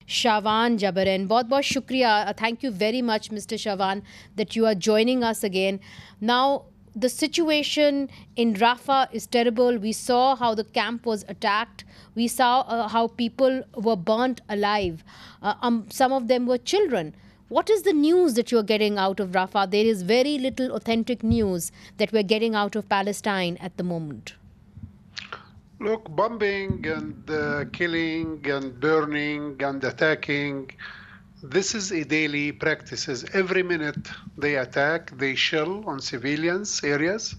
Shawan Jabaran. बहुत बहुत शुक्रिया. Thank you very much, Mr. Shawan, that you are joining us again. Now, the situation in Rafah is terrible. We saw how the camp was attacked. We saw how people were burnt alive. Some of them were children. What is the news that you're getting out of Rafah? There is very little authentic news that we're getting out of Palestine at the moment. Look, bombing and killing and burning and attacking, this is a daily practice. Every minute they attack, they shell on civilians areas.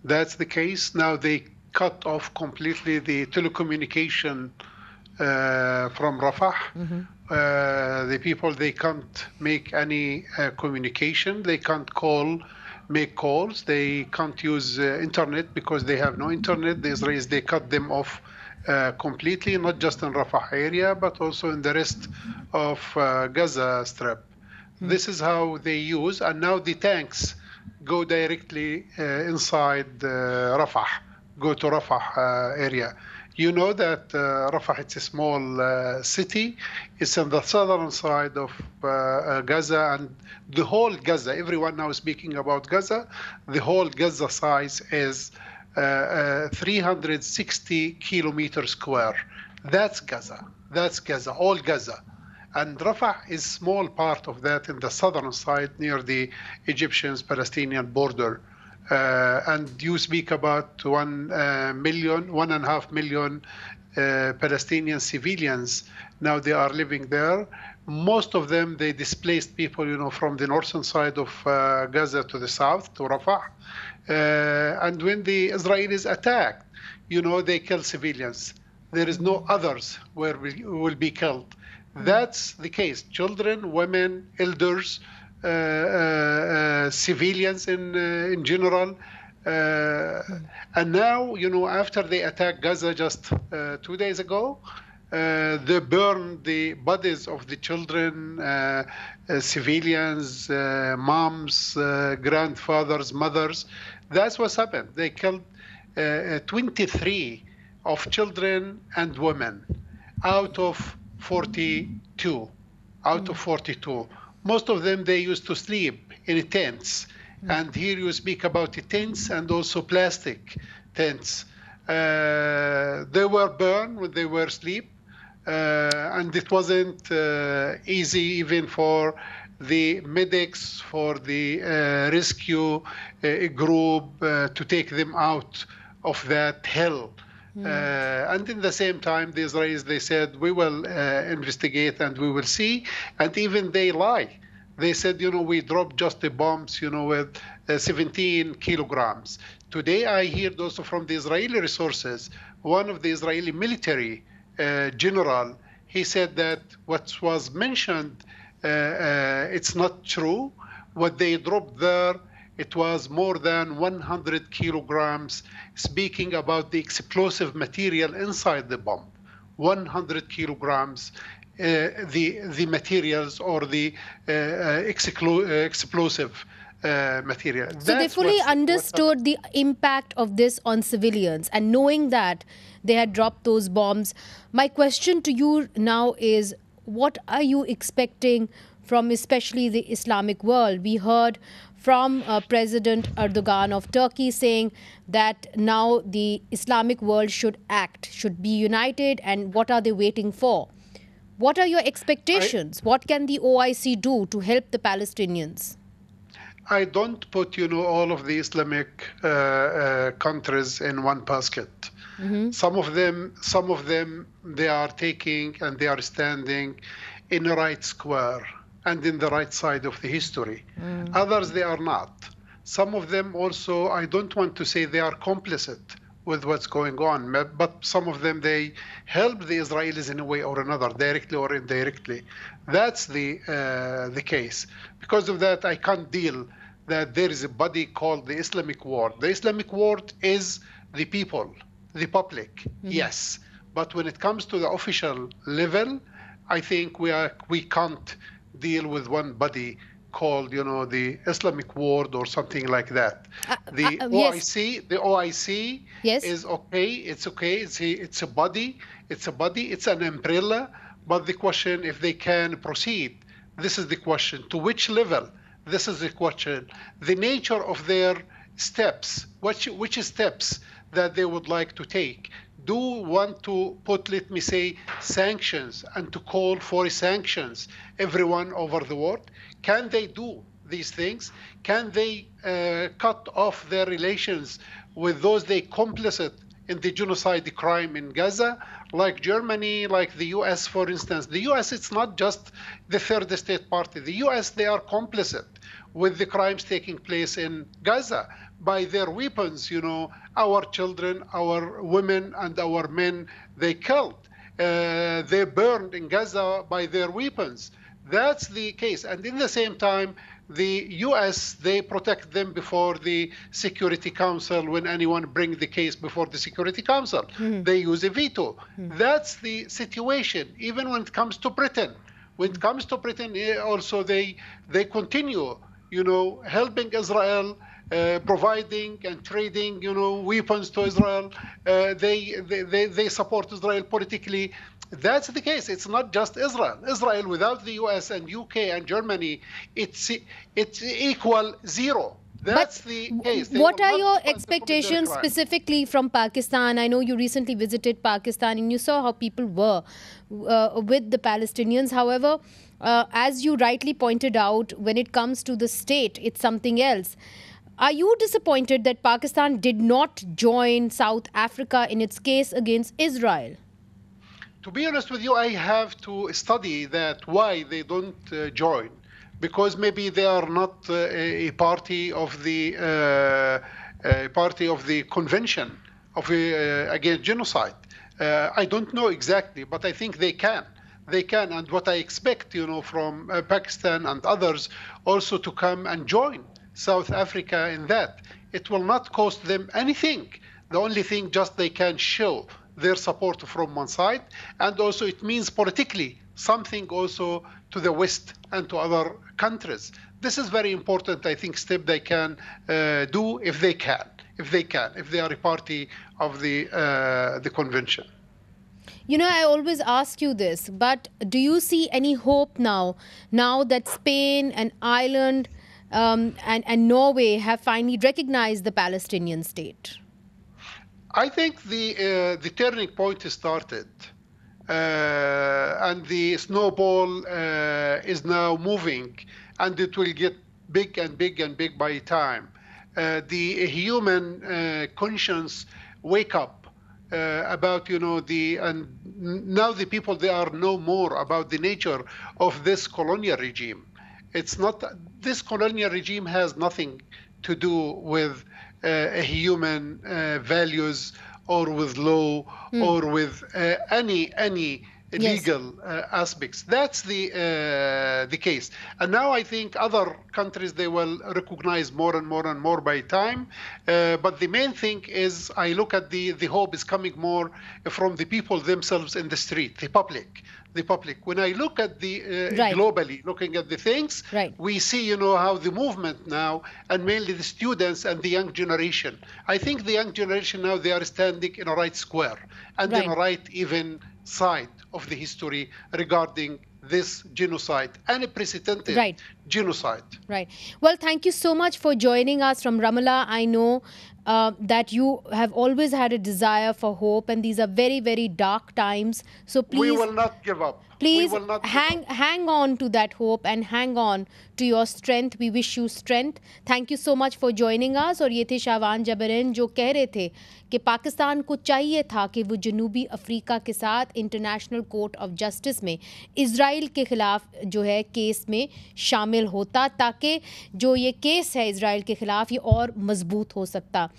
That's the case. Now they cut off completely the telecommunication from Rafah. The people, they can't make any communication. They can't make calls. They can't use internet because they have no internet. The Israelis, they cut them off completely, not just in Rafah area, but also in the rest of Gaza Strip. This is how they use, and now the tanks go directly inside Rafah, go to Rafah area. You know that Rafah, it's a small city. It's on the southern side of Gaza, and the whole Gaza, everyone now is speaking about Gaza, the whole Gaza size is 360 kilometers square. That's Gaza. That's Gaza, all Gaza. And Rafah is small part of that in the southern side near the Egyptian-Palestinian border. And you speak about 1.5 million Palestinian civilians. Now they are living there. Most of them, they displaced people, from the northern side of Gaza to the south, to Rafah. And when the Israelis attack, they kill civilians. There is no others where will be killed. That's the case. Children, women, elders, civilians in general. And now, after they attacked Gaza just 2 days ago, they burned the bodies of the children, civilians, moms, grandfathers, mothers. That's what's happened. They killed 23 of children and women out of 42. Most of them, they used to sleep in tents. And here you speak about the tents and also plastic tents. They were burned when they were asleep. And it wasn't easy even for the medics, for the rescue group to take them out of that hell. And in the same time, the Israelis, they said, we will investigate and we will see. And even they lie. They said, we dropped just the bombs, with 17 kilograms. Today, I heard also from the Israeli resources, one of the Israeli military general, he said that what was mentioned, it's not true. What they dropped there, it was more than 100 kilograms, speaking about the explosive material inside the bomb. 100 kilograms, the materials or the explosive material. So they fully understood the impact of this on civilians, and knowing that they had dropped those bombs. My question to you now is, what are you expecting from especially the Islamic world? We heard from President Erdogan of Turkey saying that now the Islamic world should act, should be united, and what are they waiting for? What are your expectations? What can the OIC do to help the Palestinians? I don't put, all of the Islamic countries in one basket. Some of them, they are taking and they are standing in the right square and in the right side of the history. Others, they are not. Some of them also, I don't want to say they are complicit with what's going on, but some of them, they help the Israelis in a way or another, directly or indirectly. That's the case. Because of that, I can't deal that there is a body called the Islamic world. The Islamic world is the people, the public, yes. But when it comes to the official level, I think we can't deal with one body called, the Islamic world or something like that. The OIC yes. is okay. It's okay. It's a body. It's an umbrella But the question, if they can proceed, this is the question. To which level? This is the question. The nature of their steps, which steps that they would like to take. Do want to put, let me say, sanctions and to call for sanctions everyone over the world? Can they do these things? Can they cut off their relations with those they complicit in the genocide crime in Gaza, like Germany, like the US, for instance? The US, it's not just the third state party. The US, they are complicit with the crimes taking place in Gaza by their weapons. Our children, our women, and our men, they killed. They burned in Gaza by their weapons. That's the case. And in the same time, the US, they protect them before the Security Council. When anyone brings the case before the Security Council, they use a veto. That's the situation. Even when it comes to Britain, also they continue, helping Israel, providing and trading, weapons to Israel. They support Israel politically. That's the case. It's not just Israel. Israel without the US and UK and Germany, it's equal zero. That's the case. What are your expectations specifically from Pakistan? I know you recently visited Pakistan and you saw how people were with the Palestinians. However, as you rightly pointed out, when it comes to the state, it's something else. Are you disappointed that Pakistan did not join South Africa in its case against Israel? To be honest with you, I have to study that, why they don't join. Because maybe they are not a party of the convention against genocide. I don't know exactly, but I think they can. They can, and what I expect, from Pakistan and others, also to come and join South Africa in that. It will not cost them anything. The only thing, just they can show their support from one side, and also it means politically something also to the West and to other countries. This is very important, I think, step they can do if they are a party of the convention. I always ask you this, but do you see any hope now that Spain and Ireland and Norway have finally recognized the Palestinian state? I think the turning point has started, and the snowball is now moving, and it will get big and big and big by time. The human conscience wake up about, and now the people, they are know more about the nature of this colonial regime. It's not, this colonial regime has nothing to do with human values or with law or with any legal aspects. That's the case. And now I think other countries, they will recognize more and more and more by time. But the main thing is, I look at the hope is coming more from the people themselves in the street, the public. When I look at the globally, looking at the things, we see, how the movement now, and mainly the students and the young generation. I think the young generation now, they are standing in a right square and in a right even side of the history regarding this genocide, unprecedented genocide. Right. Well, thank you so much for joining us from Ramallah. I know that you have always had a desire for hope, and these are very, very dark times. So please, we will not give up. Please hang on to that hope and hang on to your strength. We wish you strength. Thank you so much for joining us. और ये थे शाहवान जबरन जो कह रहे थे कि पाकिस्तान को चाहिए था कि वो जनूबी अफ्रीका के साथ इंटरनेशनल कोर्ट ऑफ जस्टिस में इज़राइल के ख़िलाफ़ जो है केस में शामिल होता, ताकि जो ये केस है इज़राइल के ख़िलाफ़ ये और मजबूत हो सकता.